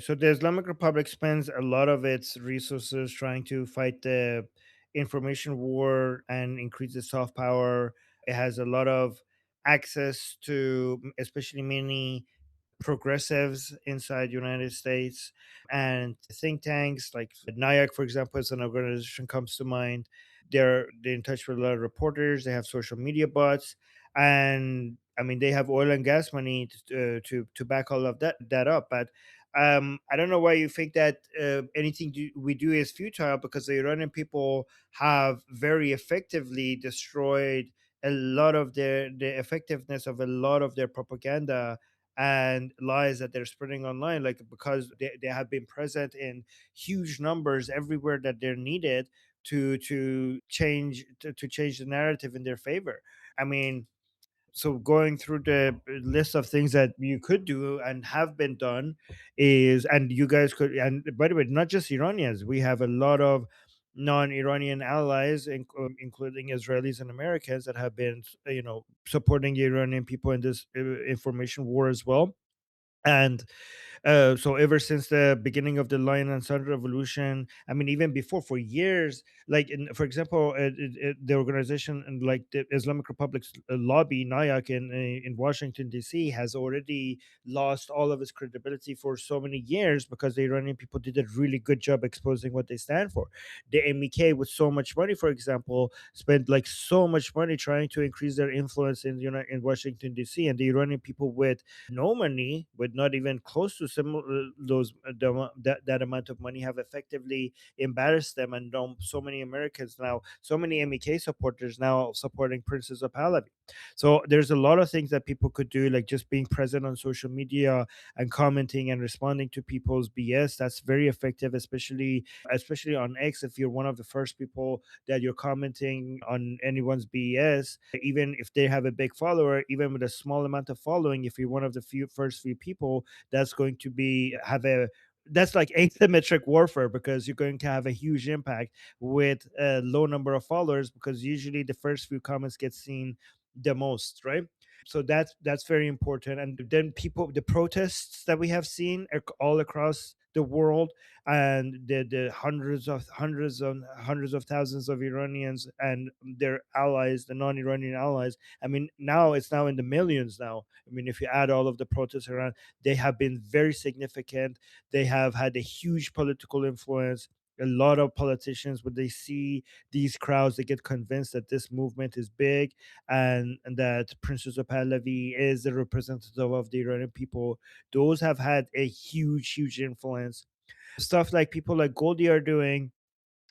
So the Islamic Republic spends a lot of its resources trying to fight the information war and increase its soft power. It has a lot of access to especially many progressives inside United States and think tanks like NIAC, for example, is an organization comes to mind. They're in touch with a lot of reporters. They have social media bots, and I mean they have oil and gas money to back all of that up. But I don't know why you think that anything we do is futile, because the Iranian people have very effectively destroyed a lot of the effectiveness of a lot of their propaganda and lies that they're spreading online, like because they have been present in huge numbers everywhere that they're needed to change the narrative in their favor. I mean, so going through the list of things that you could do and have been done is, and you guys could, and by the way, not just Iranians, we have a lot of non-Iranian allies, including Israelis and Americans, that have been, supporting the Iranian people in this information war as well. And so ever since the beginning of the Lion and Sun Revolution, I mean, even before, for years, like for example, the organization and like the Islamic Republic's lobby, NIAC in Washington D.C. has already lost all of its credibility for so many years because the Iranian people did a really good job exposing what they stand for. The MEK, with so much money, for example, spent like so much money trying to increase their influence in Washington D.C. And the Iranian people with no money, with not even close to similar that amount of money, have effectively embarrassed them. And so many Americans now, so many MEK supporters now supporting Princess of Pahlavi. So there's a lot of things that people could do, like just being present on social media and commenting and responding to people's BS. That's very effective, especially on X. If you're one of the first people that you're commenting on anyone's BS, even if they have a big follower, even with a small amount of following, if you're one of the first few people, that's going to be have a that's like asymmetric warfare, because you're going to have a huge impact with a low number of followers, because usually the first few comments get seen the most, right? So that's very important. And then people, the protests that we have seen all across the world, and the hundreds of thousands of Iranians and their allies, the non-Iranian allies. I mean, now it's now in the millions now. I mean, if you add all of the protests around, they have been very significant. They have had a huge political influence. A lot of politicians, when they see these crowds, they get convinced that this movement is big, and that Princess of Pahlavi is the representative of the Iranian people. Those have had a huge influence. Stuff like people like Goldie are doing,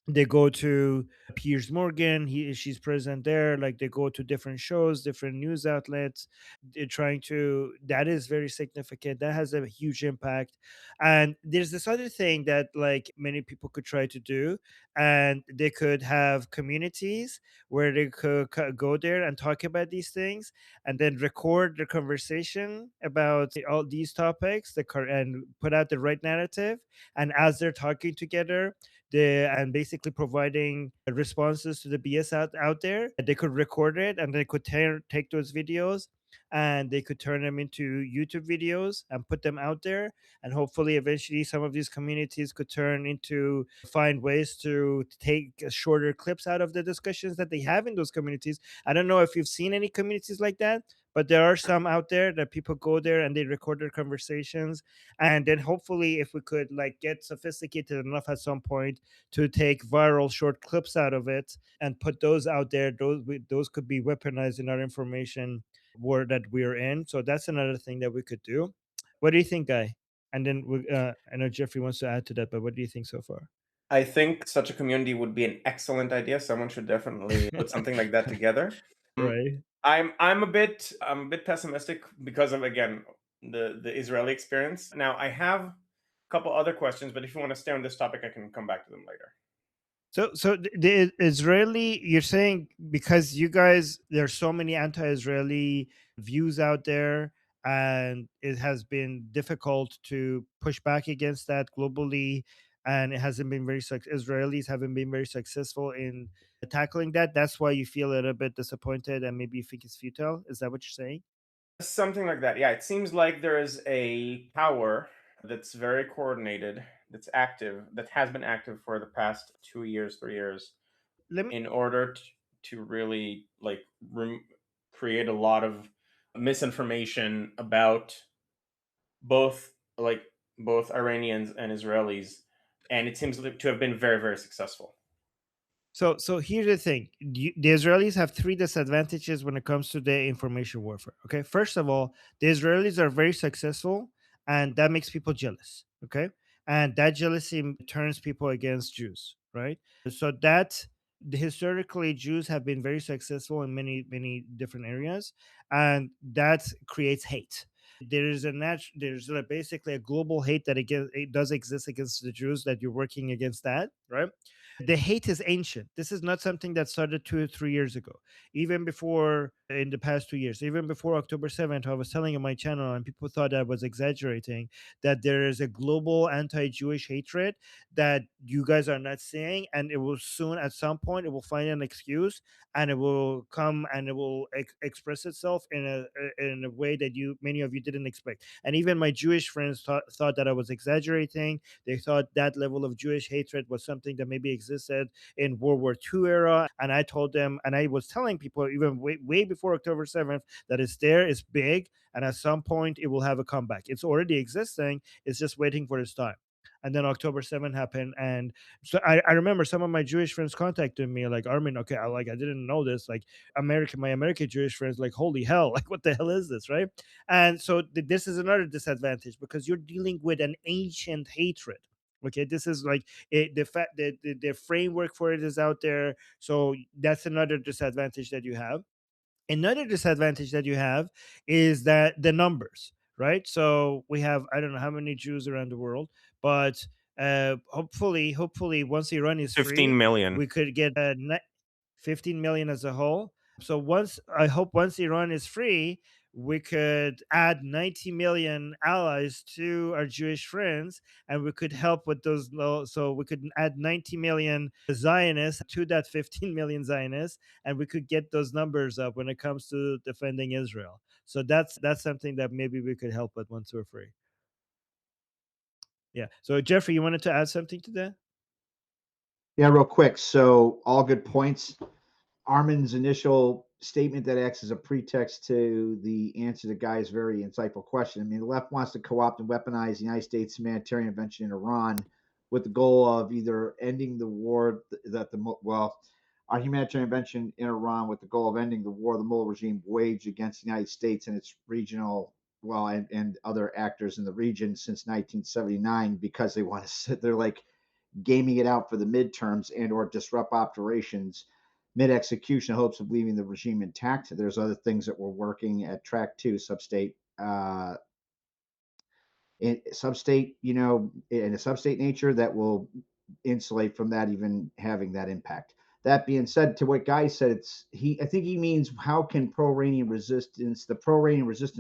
they go to Piers Morgan, she's present there. Like they go to different shows, different news outlets. They're trying to, that is very significant. That has a huge impact. And there's this other thing that like many people could try to do, and they could have communities where they could go there and talk about these things, and then record the conversation about all these topics, and put out the right narrative. And as they're talking together, and basically providing responses to the BS out there. They could record it, and they could take those videos, and they could turn them into YouTube videos and put them out there. And hopefully, eventually, some of these communities could turn into find ways to take shorter clips out of the discussions that they have in those communities. I don't know if you've seen any communities like that, but there are some out there that people go there and they record their conversations. And then hopefully, if we could like get sophisticated enough at some point to take viral short clips out of it and put those out there, those could be weaponized in our information war that we're in. So that's another thing that we could do. What do you think, Guy? And then I know Jeffrey wants to add to that, but what do you think so far? I think such a community would be an excellent idea. Someone should definitely put something like that together. Mm, Right. I'm a bit pessimistic because of, again, the Israeli experience. Now I have a couple other questions, but if you want to stay on this topic, I can come back to them later. So the Israeli, you're saying because you guys, there's so many anti-Israeli views out there, and it has been difficult to push back against that globally, and it hasn't been Israelis haven't been very successful in tackling that. That's why you feel a little bit disappointed, and maybe you think it's futile. Is that what you're saying? Something like that. Yeah, it seems like there is a power. that's very coordinated, that's active, that has been active for the past 2 years, 3 years, Let me in order to really like create a lot of misinformation about both like both Iranians and Israelis, and it seems to have been very, very successful. So here's the thing: the Israelis have three disadvantages when it comes to the information warfare. Okay, first of all, the Israelis are very successful, and that makes people jealous. Okay, and that jealousy turns people against Jews. Right. So that historically Jews have been very successful in many different areas, and that creates hate. There's basically a global hate that again it does exist against the Jews, that you're working against that, right? The hate is ancient. This is not something that started 2 or 3 years ago. Even before, in the past 2 years, even before October 7th, I was telling on my channel, and people thought I was exaggerating, that there is a global anti-Jewish hatred that you guys are not seeing, and it will soon, at some point, it will find an excuse, and it will come and it will express itself in a way that many of you didn't expect. And even my Jewish friends thought that I was exaggerating. They thought that level of Jewish hatred was something that maybe existed in World War II era. And I told them, and I was telling people even way before October 7th, that it's there, it's big, and at some point it will have a comeback. It's already existing, it's just waiting for its time. And then October 7th happened. And so I remember some of my Jewish friends contacted me like, Armin, okay, I didn't know this. Like my American Jewish friends, like, holy hell, like what the hell is this, right? And so this is another disadvantage because you're dealing with an ancient hatred. Okay, this is like the fact that the framework for it is out there. So that's another disadvantage that you have. Another disadvantage that you have is that the numbers, right? So we have, I don't know how many Jews around the world, but hopefully once Iran is 15 free, million. we could get 15 million as a whole. So I hope once Iran is free, we could add 90 million allies to our Jewish friends, and we could help with those low. So we could add 90 million Zionists to that 15 million Zionists, and we could get those numbers up when it comes to defending Israel. So that's something that maybe we could help with once we're free. Yeah. So Jeffrey, you wanted to add something to that? Yeah, real quick. So all good points. Armin's initial statement that acts as a pretext to the answer to Guy's very insightful question. I mean, the left wants to co-opt and weaponize the United States humanitarian intervention in Iran with the goal of either ending the war our humanitarian intervention in Iran with the goal of ending the war the Mullah regime waged against the United States and its regional and other actors in the region since 1979 because they want to sit they're like gaming it out for the midterms and or disrupt operations mid-execution in hopes of leaving the regime intact. There's other things that we're working at track two substate in substate, in a substate nature that will insulate from that even having that impact. That being said, to what Guy said, I think he means how can the pro-Iranian resistance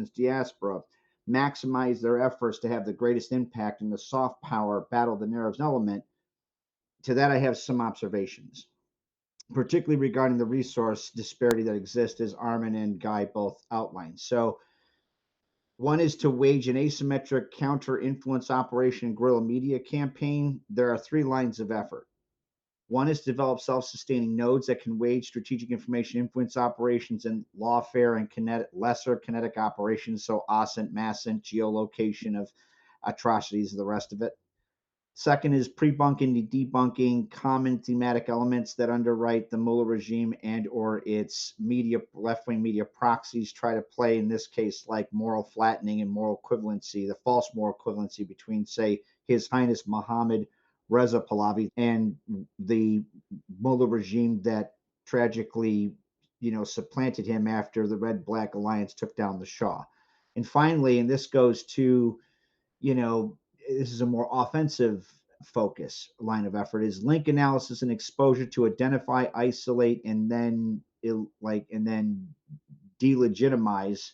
diaspora maximize their efforts to have the greatest impact in the soft power battle of the narrows element. To that, I have some observations, particularly regarding the resource disparity that exists, as Armin and Guy both outlined. So, one is to wage an asymmetric counter influence operation guerrilla media campaign. There are three lines of effort. One is to develop self sustaining nodes that can wage strategic information influence operations in lawfare and lesser kinetic operations, so OSINT, MASINT, geolocation of atrocities, and the rest of it. Second is pre-bunking and debunking common thematic elements that underwrite the Mullah regime and or its left-wing media proxies try to play, in this case, like moral flattening and moral equivalency, the false moral equivalency between, say, His Highness Mohammed Reza Pahlavi and the Mullah regime that tragically, supplanted him after the Red-Black Alliance took down the Shah. And finally, and this goes to, you know, this is a more offensive focus line of effort is link analysis and exposure to identify, isolate, and then delegitimize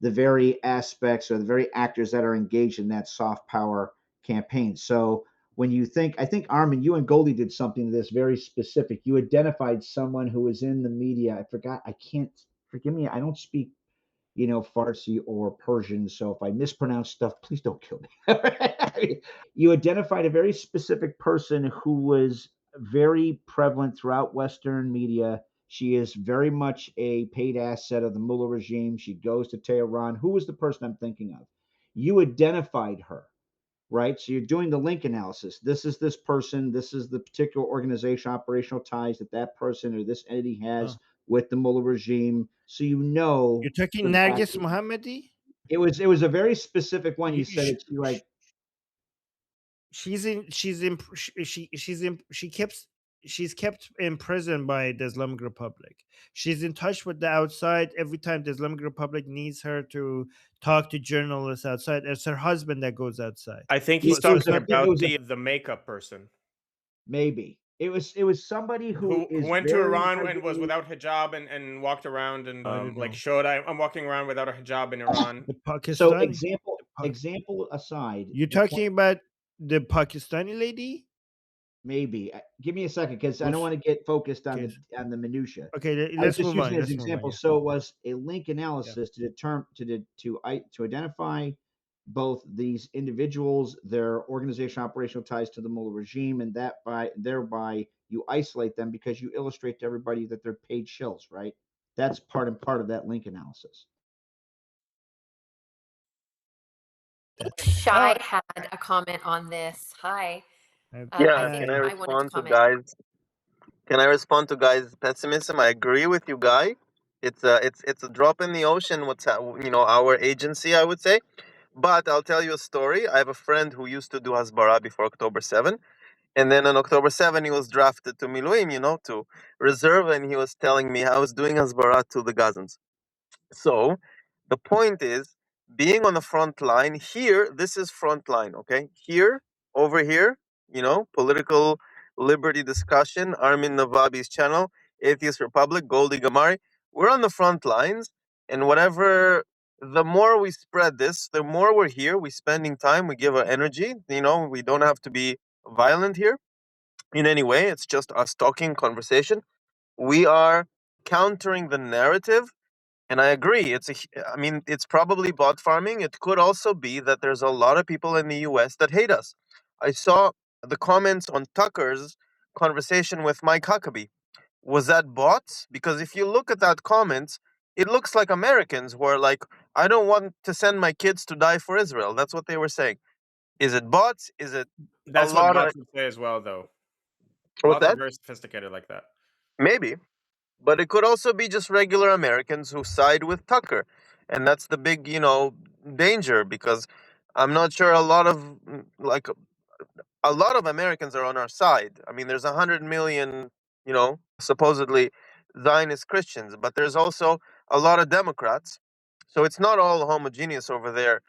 the very aspects or the very actors that are engaged in that soft power campaign. So when you think, I think Armin, you and Goldie did something to this very specific. You identified someone who was in the media. I forgot. I can't forgive me. I don't speak Farsi or Persian. So if I mispronounce stuff, please don't kill me. You identified a very specific person who was very prevalent throughout Western media. She is very much a paid asset of the Mullah regime. She goes to Tehran. Who was the person I'm thinking of? You identified her, right? So you're doing the link analysis. This is this person. This is the particular organization, operational ties that that person or this entity has Oh. with the Mullah regime. So You're talking for that, Nargis Mohammadi? it was a very specific one. You You, said it's like she's kept in prison by the Islamic Republic. She's in touch with the outside every time the Islamic Republic needs her to talk to journalists outside. It's her husband that goes outside. I think he's it was talking a, it about was a the makeup person maybe it was somebody who who is went to very Iran and was heavily without hijab and walked around and I don't know. showed I'm walking around without a hijab in Iran. The so Pakistani. example aside. You're the point- talking about the Pakistani lady? maybe give me a second because I don't Which- want to get focused on okay. the minutia. Okay, I was let's just move using on. it as an Let's move on. example. Yeah. So it was a link analysis to determine to identify both these individuals, their organization operational ties to the Mullah regime, and that thereby you isolate them because you illustrate to everybody that they're paid shills, right? That's part and part of that link analysis. Ex-Shia had a comment on this. Hi. Yeah, I think can I I wanted to respond to comment. guys? Can I respond to guys' pessimism? I agree with you, Guy. It's a drop in the ocean. Our agency, I would say. But I'll tell you a story. I have a friend who used to do Hasbara before October 7, and then on October 7 he was drafted to Miluim, to reserve, and he was telling me I was doing Hasbara to the Gazans. So the point is, being on the front line here, this is front line, okay? Here, over here, political liberty discussion, Armin Navabi's channel, Atheist Republic, Goldie Gamari, we're on the front lines, and the more we spread this, the more we're here, we're spending time, we give our energy, we don't have to be violent here in any way, it's just us talking, conversation. We are countering the narrative, and I agree. It's probably bot farming. It could also be that there's a lot of people in the US that hate us. I saw the comments on Tucker's conversation with Mike Huckabee. Was that bots? Because if you look at that comments, it looks like Americans who are like, I don't want to send my kids to die for Israel. That's what they were saying. Is it bots? Is it That's a what lot bots of would say as well, though. what's Bots are that? very sophisticated like that. Maybe. But it could also be just regular Americans who side with Tucker. And that's the big, danger, because I'm not sure a lot of Americans are on our side. I mean, there's 100 million, supposedly Zionist Christians, but there's also a lot of Democrats. So it's not all homogeneous over there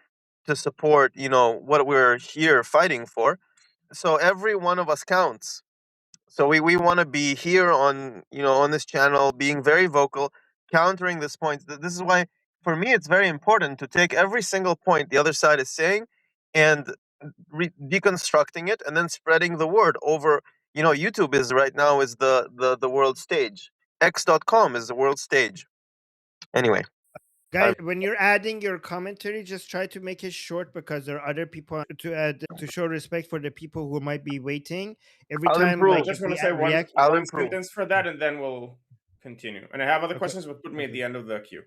to support, what we're here fighting for. So every one of us counts. So we want to be here on this channel, being very vocal, countering this point. This is why for me it's very important to take every single point the other side is saying and deconstructing it and then spreading the word over. YouTube is right now is the world stage. X.com is the world stage. Anyway, Guys, when you're adding your commentary, just try to make it short because there are other people to add to show respect for the people who might be waiting. Every I'll time, improve. I like just if want we to say react, I'll one improve. sentence for that, and then we'll continue. And I have other Okay. questions, but put me at Okay. the end of the queue.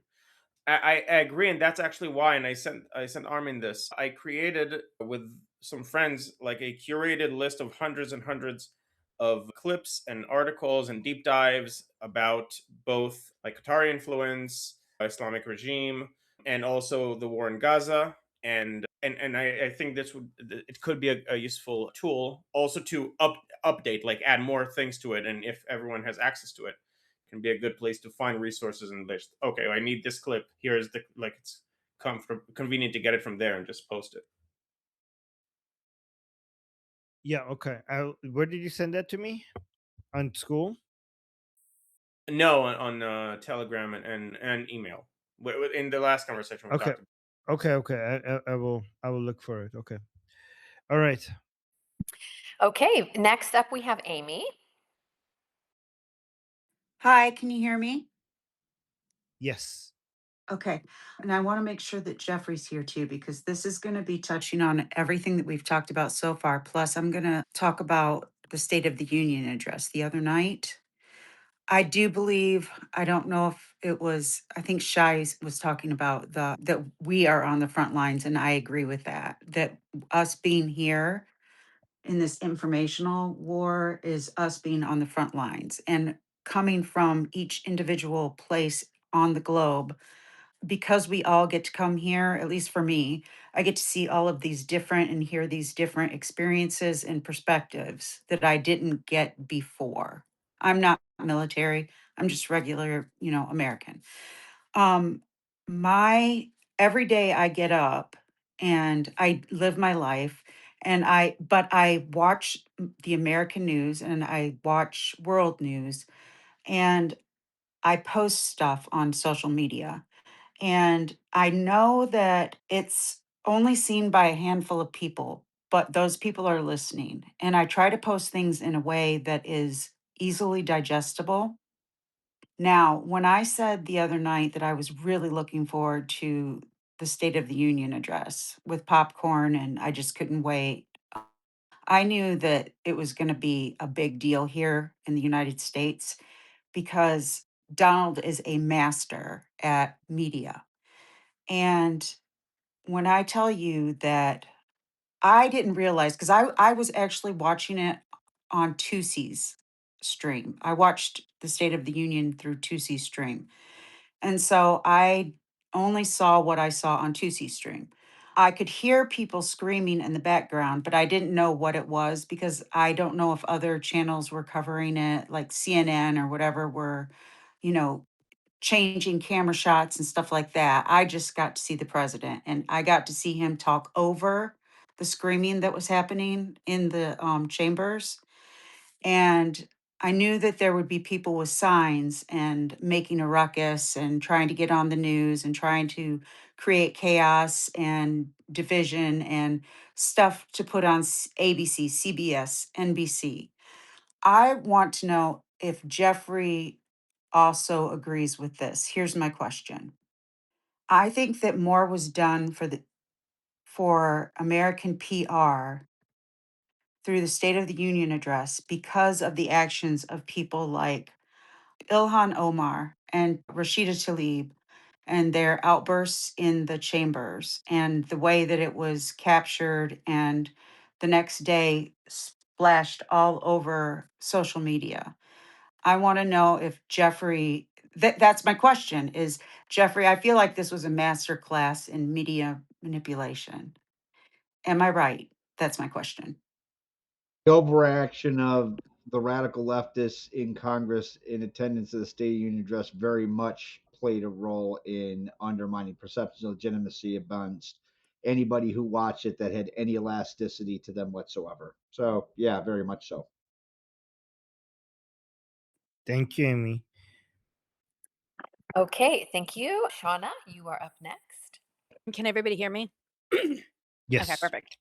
I agree, and that's actually why. And I sent Armin this. I created with some friends like a curated list of hundreds and hundreds of clips and articles and deep dives about both like Qatari influence, Islamic regime, and also the war in Gaza. And I think it could be a useful tool also to update, like add more things to it, and if everyone has access to it, can be a good place to find resources and list. Okay, I need this clip. Here's it's convenient to get it from there and just post it. yeah, okay. Where did you send that to me? On school? No, on Telegram and email. In the last conversation we Okay. talked about. Okay. I will look for it. Okay. All right. Okay, next up we have Amy. Hi, can you hear me? Yes. Okay. And I want to make sure that Jeffrey's here too, because this is going to be touching on everything that we've talked about so far. Plus, I'm going to talk about the State of the Union address the other night. I do believe, I don't know if it was, I think Shai was talking about that we are on the front lines, and I agree with that. That us being here in this informational war is us being on the front lines and coming from each individual place on the globe, because we all get to come here, at least for me, I get to see all of these different and hear these different experiences and perspectives that I didn't get before. I'm not military, I'm just regular, American. Um, my every day I get up and I live my life, but I watch the American news and I watch world news, and I post stuff on social media, and I know that it's only seen by a handful of people, but those people are listening. And I try to post things in a way that is easily digestible. Now, when I said the other night that I was really looking forward to the State of the Union address with popcorn and I just couldn't wait, I knew that it was going to be a big deal here in the United States because Donald is a master at media. And when I tell you that I didn't realize, because I was actually watching it on Tusi's stream. I watched the State of the Union through Tusi's stream. And so I only saw what I saw on Tusi's stream. I could hear people screaming in the background, but I didn't know what it was because I don't know if other channels were covering it, like CNN or whatever were, you know, changing camera shots and stuff like that. I just got to see the president and I got to see him talk over the screaming that was happening in the chambers. And I knew that there would be people with signs and making a ruckus and trying to get on the news and trying to create chaos and division and stuff to put on ABC, CBS, NBC. I want to know if Jeffrey also agrees with this. Here's my question. I think that more was done for American PR through the State of the Union address because of the actions of people like Ilhan Omar and Rashida Tlaib and their outbursts in the chambers and the way that it was captured and the next day splashed all over social media. I want to know if Jeffrey, that's my question is, Jeffrey, I feel like this was a master class in media manipulation. Am I right? That's my question. The overaction of the radical leftists in Congress in attendance at the State of the Union address very much played a role in undermining perceptions of legitimacy against anybody who watched it that had any elasticity to them whatsoever. So, yeah, very much so. Thank you, Amy. Okay, thank you. Shauna, you are up next. Can everybody hear me? Okay, Yes. perfect.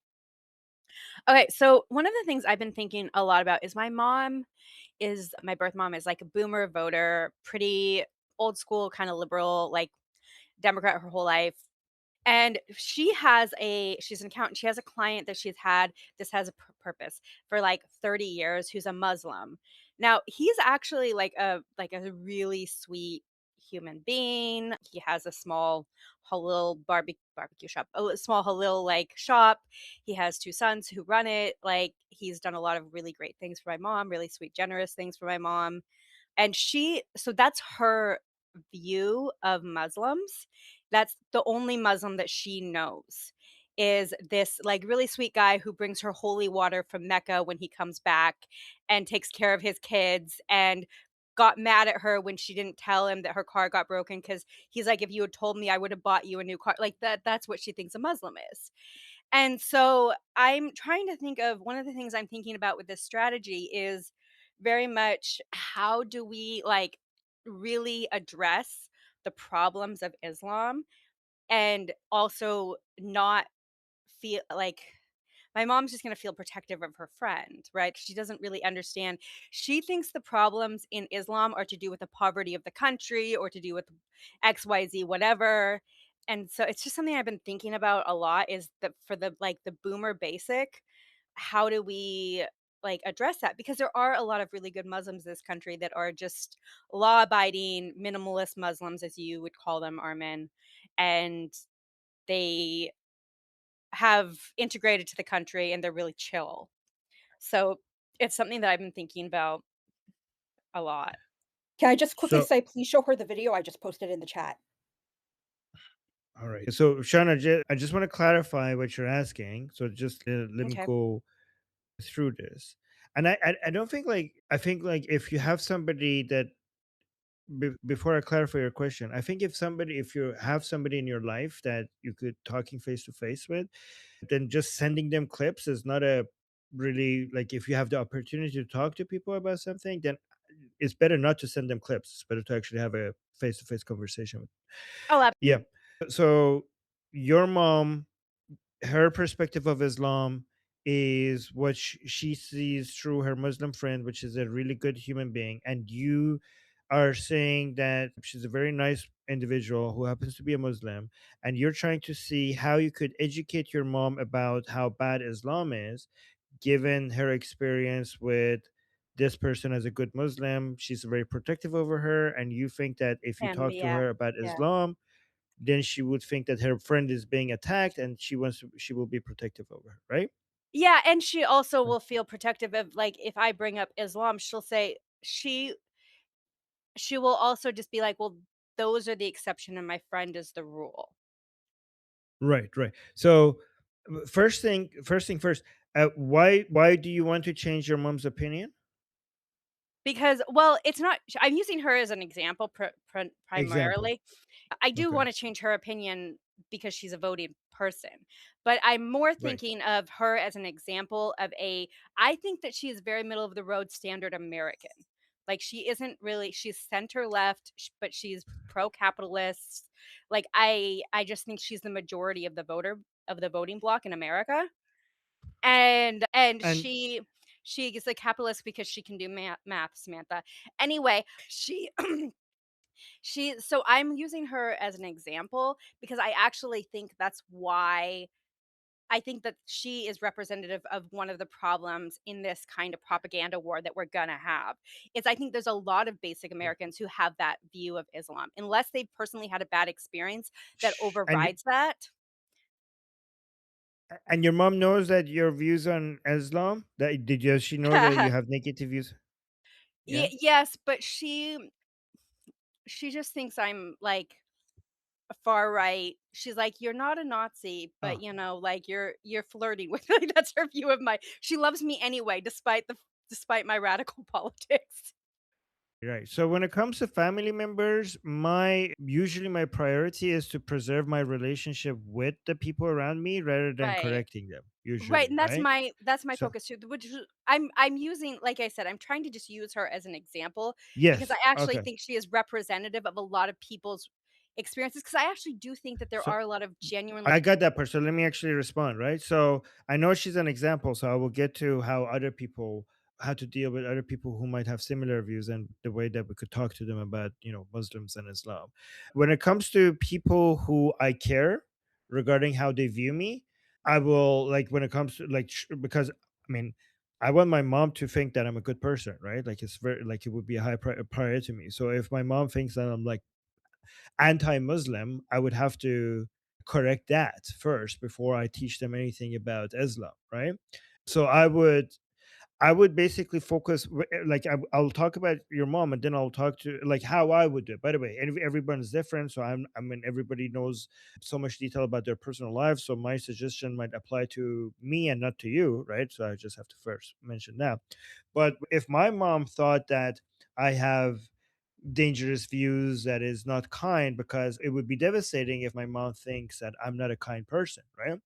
Okay, so one of the things I've been thinking a lot about is my birth mom is like a boomer voter, pretty old school, kind of liberal, like Democrat her whole life. And she's an accountant. She has a client that she's had, this has a purpose, for like 30 years, who's a Muslim. Now, he's actually like a really sweet human being. He has a small Halil barbecue shop, a small Halil like shop. He has two sons who run it. Like, he's done a lot of really great things for my mom, really sweet, generous things for my mom. And so that's her view of Muslims. That's the only Muslim that she knows, is this like really sweet guy who brings her holy water from Mecca when he comes back and takes care of his kids, and got mad at her when she didn't tell him that her car got broken, because he's like, if you had told me, I would have bought you a new car. Like, that's what she thinks a Muslim is. And so I'm trying to think of, one of the things I'm thinking about with this strategy is very much, how do we like really address the problems of Islam and also not feel like my mom's just going to feel protective of her friend, right? She doesn't really understand. She thinks the problems in Islam are to do with the poverty of the country or to do with XYZ, whatever. And so it's just something I've been thinking about a lot is that for the boomer basic, how do we address that? Because there are a lot of really good Muslims in this country that are just law abiding, minimalist Muslims, as you would call them, Armin. And they have integrated to the country and they're really chill. So it's something that I've been thinking about a lot. Can I just quickly So, say, please show her the video I just posted in the chat? all right. So, Shauna, I just want to clarify what you're asking. So, just let me Okay. go through this. And I don't think I think if you have somebody that before I clarify your question, I think if you have somebody in your life that you could talking face to face with, then just sending them clips is not a really like if you have the opportunity to talk to people about something, then it's better not to send them clips. It's better to actually have a face to face conversation with. Oh, Yeah. So your mom, her perspective of Islam is what she sees through her Muslim friend, which is a really good human being. And you are saying that she's a very nice individual who happens to be a Muslim. And you're trying to see how you could educate your mom about how bad Islam is, given her experience with this person as a good Muslim. She's very protective over her. And you think that if you can be, talk to yeah. her about Yeah. Islam, then she would think that her friend is being attacked and she will be protective over her, right? Yeah, and she also will feel protective of if I bring up Islam, she'll say she will also just be like, "Well, those are the exception and my friend is the rule." Right, right. So first thing first, why do you want to change your mom's opinion? Because well, it's not I'm using her as an example Example. primarily. I do Okay. wanna change her opinion because she's a voting person, but I'm more Right. thinking of her as an example of I think that she is very middle of the road standard American. She isn't really she's center left, but she's pro-capitalist. I just think she's the majority of the voting bloc in America, and And she is a capitalist because she can do math, Samantha. Anyway, so I'm using her as an example because I actually think that's why I think that she is representative of one of the problems in this kind of propaganda war that we're gonna have. Is I think there's a lot of basic Americans who have that view of Islam, unless they've personally had a bad experience that sh- and overrides that. and your mom knows that your views on Islam, that does she know that you have negative views? Yeah. Yes, but she just thinks I'm far right. She's like, "You're not a Nazi, but, Oh, you're flirting with" that's her view of my she loves me anyway, despite my radical politics. right. So when it comes to family members, my usually my priority is to preserve my relationship with the people around me rather than Right. correcting them, Right, usually, and right? that's my So focus too, which is I'm using like I said, I'm trying to just use her as an example because I yes, actually okay. think she is representative of a lot of people's experiences. Because I actually do think that there So are a lot of I genuinely got that part. So let me actually respond, right? So I know she's an example, so I will get to how to deal with other people who might have similar views and the way that we could talk to them about, Muslims and Islam. When it comes to people who I care regarding how they view me, I will like when it comes to because I mean, I want my mom to think that I'm a good person, right? Like it's very like it would be a high priority to me. So if my mom thinks that I'm like anti-Muslim, I would have to correct that first before I teach them anything about Islam, right? So I would basically focus I'll talk about your mom and then I'll talk to like how I would do it. By the way, everyone is different, so I mean everybody knows so much detail about their personal lives. So my suggestion might apply to me and not to you, right? So I just have to first mention that. But if my mom thought that I have dangerous views that is not kind, because it would be devastating if my mom thinks that I'm not a kind person, right?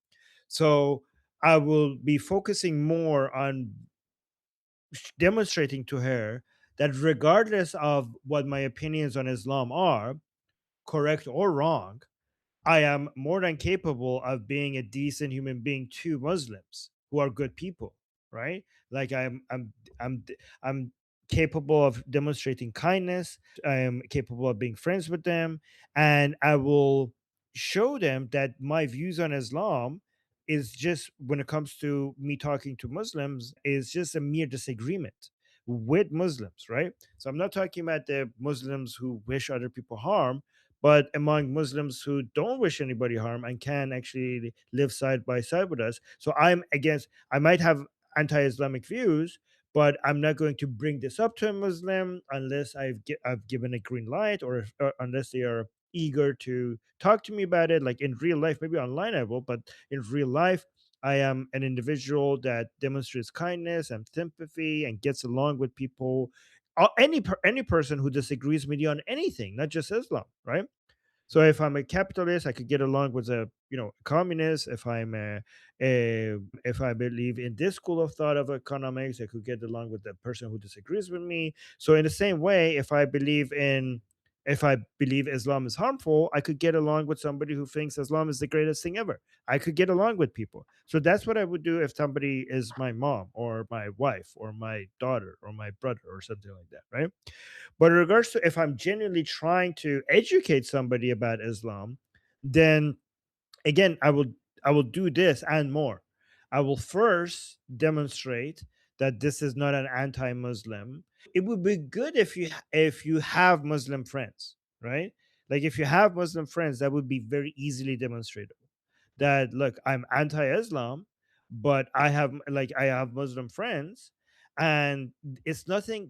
So I will be focusing more on demonstrating to her that regardless of what my opinions on Islam are, correct or wrong, I am more than capable of being a decent human being to Muslims. who are good people, right? Like I'm capable of demonstrating kindness. I am capable of being friends with them, and I will show them that my views on Islam is just, when it comes to me talking to Muslims, is just a mere disagreement with Muslims, right? So I'm not talking about the Muslims who wish other people harm, but among Muslims who don't wish anybody harm and can actually live side by side with us. So I'm against, I might have anti Islamic views, but I'm not going to bring this up to a Muslim unless I've given a green light, or unless they are eager to talk to me about it. Like in real life, maybe online I will, but in real life, I am an individual that demonstrates kindness and sympathy and gets along with people. Any person who disagrees with you on anything, not just Islam, right? So if I'm a capitalist, I could get along with a communist. If I believe in this school of thought of economics, I could get along with the person who disagrees with me. So in the same way, if I believe Islam is harmful, I could get along with somebody who thinks Islam is the greatest thing ever. I could get along with people. So that's what I would do if somebody is my mom or my wife or my daughter or my brother or something like that, right? But in regards to if I'm genuinely trying to educate somebody about Islam, then again, I will do this and more. I will first demonstrate that this is not an anti-Muslim. It would be good if you have Muslim friends, right? Like if you have Muslim friends, that would be very easily demonstrable. That look, I'm anti-Islam, but I have Muslim friends, and there's nothing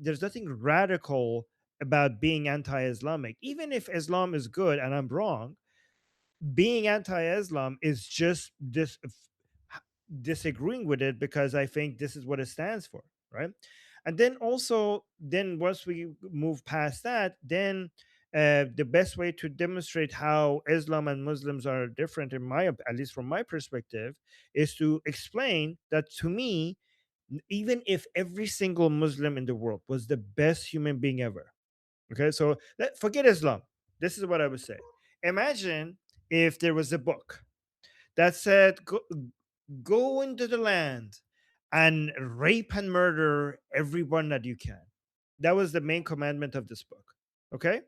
radical about being anti-Islamic. Even if Islam is good and I'm wrong, being anti-Islam is just disagreeing with it because I think this is what it stands for, right? And then also, then once we move past that, then the best way to demonstrate how Islam and Muslims are different, at least from my perspective, is to explain that to me, even if every single Muslim in the world was the best human being ever, okay, so forget Islam. This is what I would say. Imagine if there was a book that said, go into the land and rape and murder everyone that you can. That was the main commandment of this book. Okay.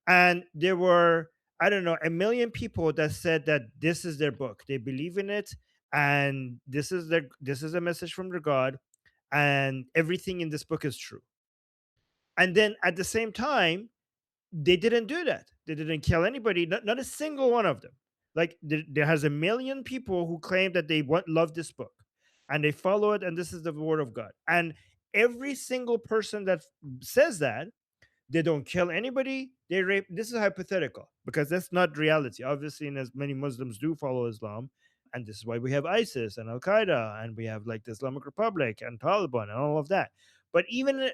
And there were, I don't know, a million people that said that this is their book. They believe in it. And this is a message from their God. And everything in this book is true. And then at the same time, they didn't do that. They didn't kill anybody, not a single one of them. Like there has a million people who claim that they love this book and they follow it, and this is the word of God. And every single person that says that, they don't kill anybody, they rape. This is hypothetical because that's not reality. Obviously, and as many Muslims do follow Islam, and this is why we have ISIS and Al Qaeda, and we have like the Islamic Republic and Taliban and all of that. But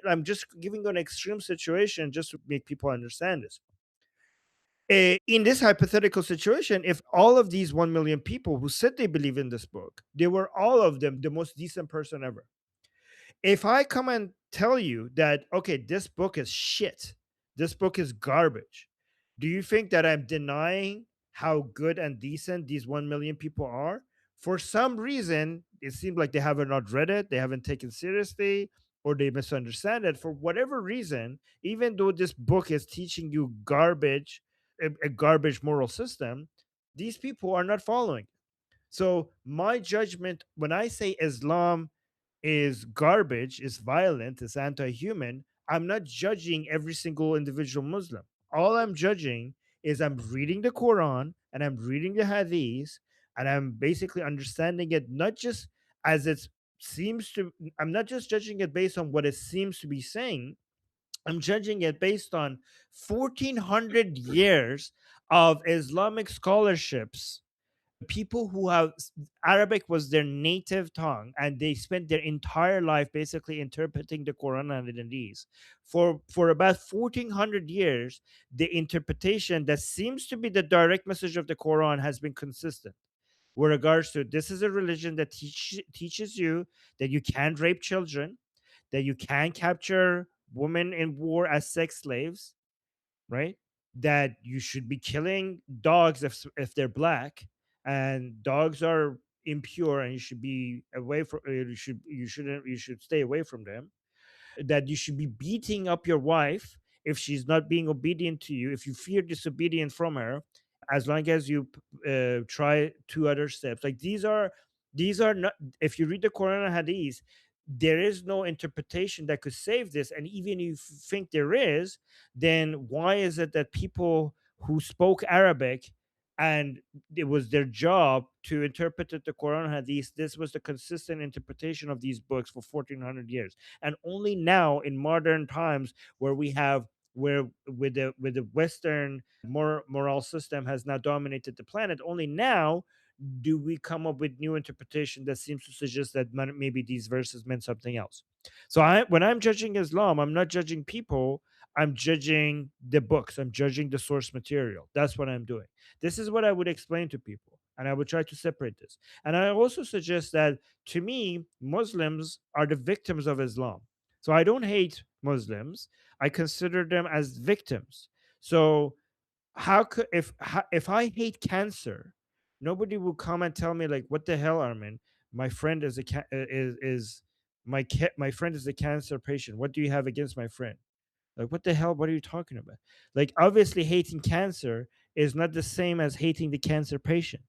I'm just giving an extreme situation just to make people understand this. In this hypothetical situation, if all of these 1 million people who said they believe in this book, they were all of them the most decent person ever. If I come and tell you that, okay, this book is shit, this book is garbage, do you think that I'm denying how good and decent these 1 million people are? For some reason, it seems like they haven't not read it, they haven't taken seriously, or they misunderstand it. For whatever reason, even though this book is teaching you garbage, a garbage moral system, these people are not following. So my judgment when I say Islam is garbage, is violent, is anti-human, I'm not judging every single individual Muslim. All I'm judging is I'm reading the Quran and I'm reading the Hadith, and I'm basically understanding it not just as it seems to. I'm not just judging it based on what it seems to be saying. I'm judging it based on 1400 years of Islamic scholarships, people who have Arabic was their native tongue, and they spent their entire life basically interpreting the Quran and the Hadith. For about 1400 years, the interpretation that seems to be the direct message of the Quran has been consistent with regards to this is a religion that teaches you that you can't rape children, that you can capture women in war as sex slaves, right? That you should be killing dogs if they're black, and dogs are impure and you should be away from you should stay away from them, that you should be beating up your wife if she's not being obedient to you, if you fear disobedience from her, as long as you try two other steps. Like these are not, if you read the Quran and Hadith, there is no interpretation that could save this. And even if you think there is, then why is it that people who spoke Arabic and it was their job to interpret the Quran and Hadith, this was the consistent interpretation of these books for 1400 years, and only now in modern times where we have where with the Western moral system has now dominated the planet, only now do we come up with new interpretation that seems to suggest that maybe these verses meant something else. So when I'm judging Islam, I'm not judging people, I'm judging the books, I'm judging the source material. That's what I'm doing. This is what I would explain to people, and I would try to separate this. And I also suggest that, to me, Muslims are the victims of Islam. So I don't hate Muslims, I consider them as victims. So how could, if I hate cancer, nobody will come and tell me like, what the hell, Armin, my friend is my friend is a cancer patient, what do you have against my friend? Like, what the hell, what are you talking about? Like, obviously hating cancer is not the same as hating the cancer patient.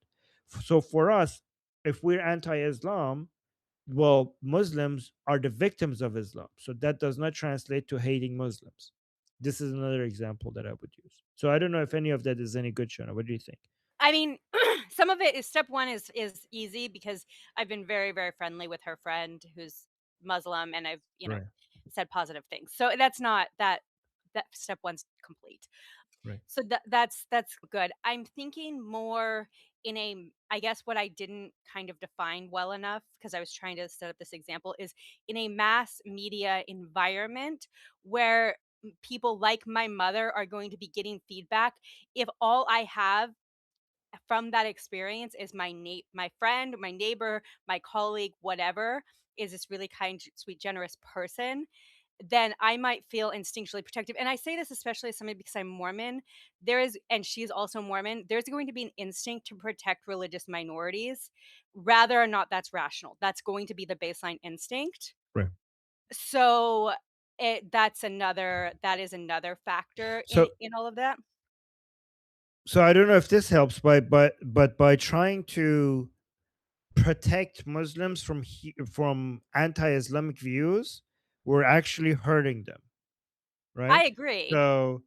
So for us, if we're anti-Islam, well, Muslims are the victims of Islam. So that does not translate to hating Muslims. This is another example that I would use. So I don't know if any of that is any good, Shona. What do you think? I mean, some of it is step one is easy because I've been very, very friendly with her friend who's Muslim, and I've, Right. said positive things. So that's not that step one's complete. Right. So that's good. I'm thinking more in a, I guess what I didn't kind of define well enough because I was trying to set up this example is in a mass media environment where people like my mother are going to be getting feedback. If all I have from that experience is my friend, my neighbor, my colleague, whatever, is this really kind, sweet, generous person, then I might feel instinctually protective. And I say this especially as somebody because I'm Mormon. There is, and she's also Mormon, there's going to be an instinct to protect religious minorities, whether or not that's rational. That's going to be the baseline instinct. Right. So that is another factor So in all of that. so I don't know if this helps, but by trying to protect Muslims from anti-Islamic views, we're actually hurting them, right? I agree. So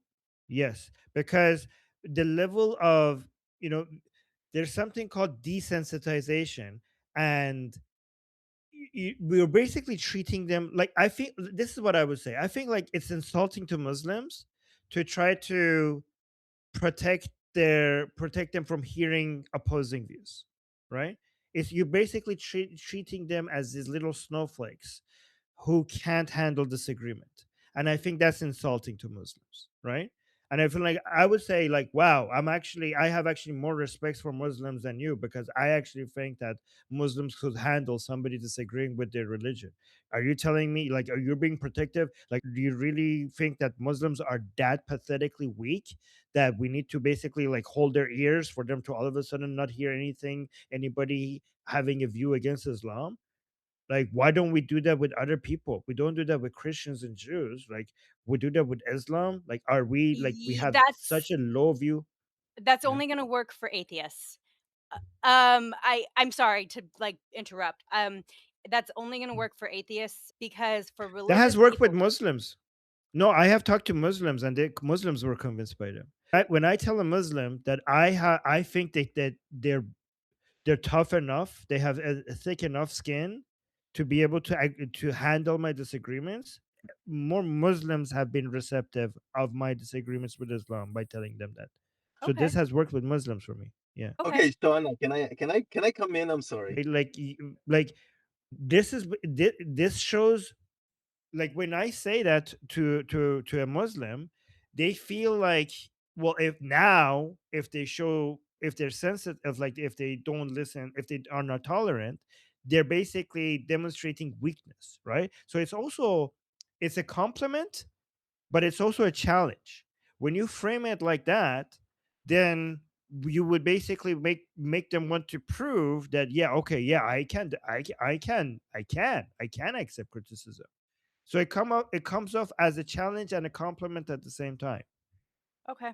yes, because the level of, there's something called desensitization, and we're basically treating them like, I think this is what I would say. I think like it's insulting to Muslims to try to protect them from hearing opposing views, right? It's you basically treating them as these little snowflakes who can't handle disagreement, and I think that's insulting to Muslims, right? And I feel like I would say like, wow, I have actually more respect for Muslims than you, because I actually think that Muslims could handle somebody disagreeing with their religion. Are you telling me, like, are you being protective? Like, do you really think that Muslims are that pathetically weak that we need to basically like hold their ears for them to all of a sudden not hear anybody having a view against Islam? Like, why don't we do that with other people? We don't do that with Christians and Jews. Like, we do that with Islam. Like, are we like we have such a low view? That's Yeah. only going to work for atheists. I'm sorry to like interrupt. That's only going to work for atheists because for That has religious worked with people, Muslims. No, I have talked to Muslims, and Muslims were convinced by them. When I tell a Muslim that I think that they're tough enough, they have a thick enough skin to be able to handle my disagreements, more Muslims have been receptive of my disagreements with Islam by telling them that. So okay, this has worked with Muslims for me. Yeah. okay, Okay, Sean, can I come in? I'm sorry. Like this shows, like, when I say that to a Muslim, they feel like, well, if they're sensitive, like if they don't listen, if they are not tolerant, they're basically demonstrating weakness, right? So it's a compliment, but it's also a challenge. When you frame it like that, then you would basically make them want to prove that, yeah, okay, yeah, I can accept criticism. So it comes off as a challenge and a compliment at the same time. Okay.